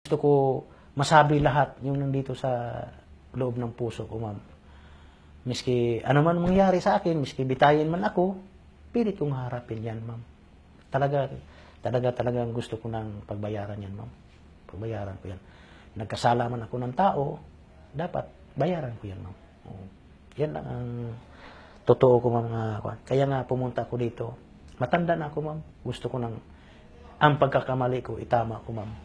Gusto ko masabi lahat yung nandito sa loob ng puso ko, ma'am. Miski ano man mangyari sa akin, miski bitayin man ako, pilit kong harapin yan, ma'am. Talagang gusto ko nang pagbayaran yan, ma'am. Pagbayaran ko yan. Nagkasala man ako ng tao, dapat bayaran ko yan, ma'am. Yan lang ang totoo ko, ma'am. Kaya nga pumunta ako dito. Matanda na ako, ma'am. Gusto ko nang ang pagkakamali ko, itama ko, ma'am.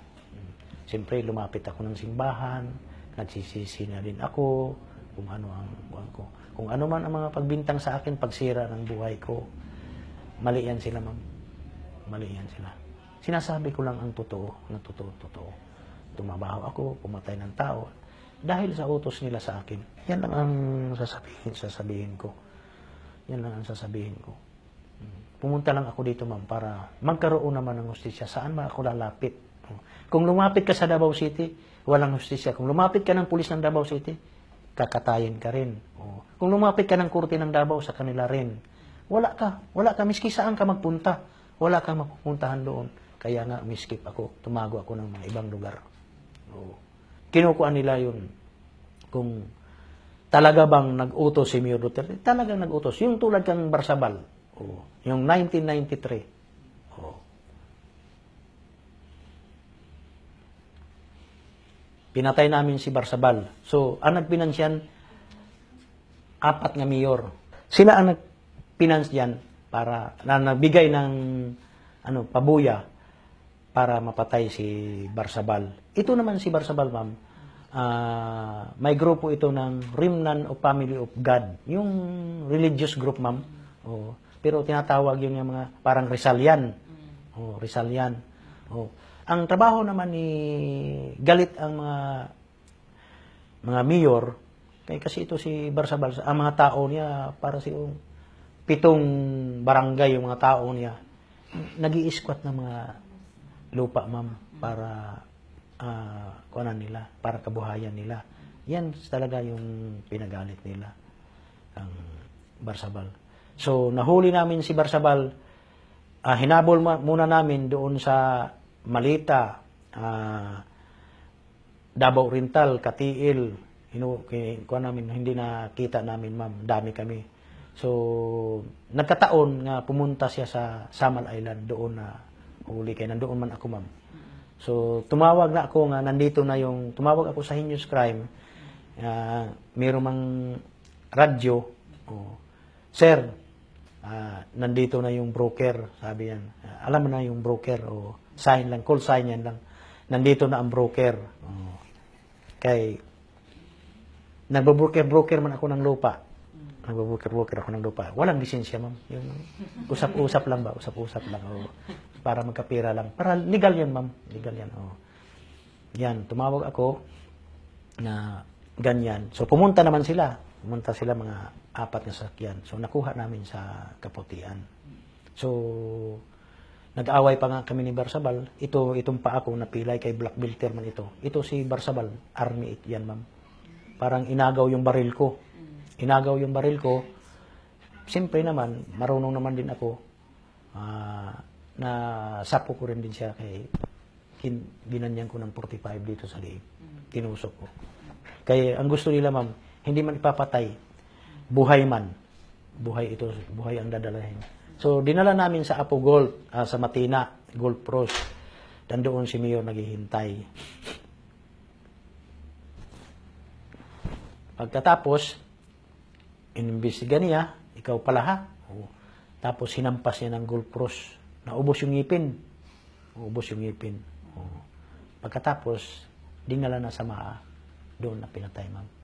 Siyempre, lumapit ako ng simbahan, nagsisisi na din ako, kung ano ang buwan ko. Kung ano man ang mga pagbintang sa akin, pagsira ng buhay ko, mali yan sila, ma'am. Mali yan sila. Sinasabi ko lang ang totoo, na totoo. Tumabaho ako, pumatay ng tao, dahil sa utos nila sa akin. Yan lang ang sasabihin ko. Yan lang ang sasabihin ko. Pumunta lang ako dito, ma'am, para magkaroon naman ng hustisya. Saan ba ako lalapit? Kung lumapit ka sa Davao City, walang hustisya. Kung lumapit ka ng pulis ng Davao City, kakatayin ka rin. Kung lumapit ka ng korte ng Davao, sa kanila rin. Wala ka. Miski saan ka magpunta. Wala kang mapupuntahan doon. Kaya nga, miskip ako. Tumago ako ng mga ibang lugar. Kinukuha nila yun. Kung talaga bang nag-utos si Mayor Duterte, talagang nag-utos. Yung tulad kang Barsabal. Yung 1993. Pinatay namin si Barsabal. So, ang nagpinansyan, 4 nga mayor. Sila ang nagpinansyan para nagbigay ng pabuya para mapatay si Barsabal. Ito naman si Barsabal, ma'am. May grupo ito ng Remnant of Family of God. Yung religious group, ma'am. Pero tinatawag yun yung mga parang Rizalian. Rizalian. Ang trabaho naman ni galit ang mga mayor, kasi ito si Barsabal, ang mga tao niya, para si 7 barangay yung mga tao niya, nag-i-squat ng mga lupa, ma'am, para nila, para kabuhayan nila. Yan talaga yung pinagalit nila, ang Barsabal. So, nahuli namin si Barsabal, hinabol muna namin doon sa Malita, Davao Oriental, Katiil, namin, hindi nakita namin, ma'am, dami kami. So, nagkataon nga pumunta siya sa Samal Island, doon na huli kayo, nandoon man ako, ma'am. So, tumawag na ako nga, tumawag ako sa Heinous Crime, mayroong mang radyo, sir, nandito na yung broker, sabi yan. Alam mo na yung broker, sign lang, call sign yan lang. Nandito na ang broker. Kay, nagbo-broker man ako ng lupa. Nagbo-broker ako ng lupa. Walang lisensya, ma'am. Yung usap-usap lang ba? Usap-usap lang. Para magkapira lang. Para legal yan, ma'am. Legal yan. Yan, tumawag ako na ganyan. So, pumunta naman sila. Pumunta sila mga 4 na sakyan. So, nakuha namin sa Kaputian. So, nag-away pa nga kami ni Barsabal. Itong pa ako napilay kay Black Bilter man ito. Ito si Barsabal, Army 8 yan, ma'am. Parang inagaw yung baril ko. Inagaw yung baril ko. Siyempre naman, marunong naman din ako. Na sapo ko rin din siya kay ginanyan ko ng 45 dito sa liig. Tinusok ko. Kaya ang gusto nila, ma'am, hindi man ipapatay. Buhay man. Buhay ito. Buhay ang dadalahin. So, dinala namin sa Apo Gold, sa Matina, Gold Pros. Doon si Mayor naghihintay. Pagkatapos, inimbestiga niya, ikaw pala ha. Tapos, hinampas niya ng Gold Pros. Naubos yung ngipin. Naubos yung ngipin. Pagkatapos, dinala na sa MAA. Doon na pinatay, ma'am.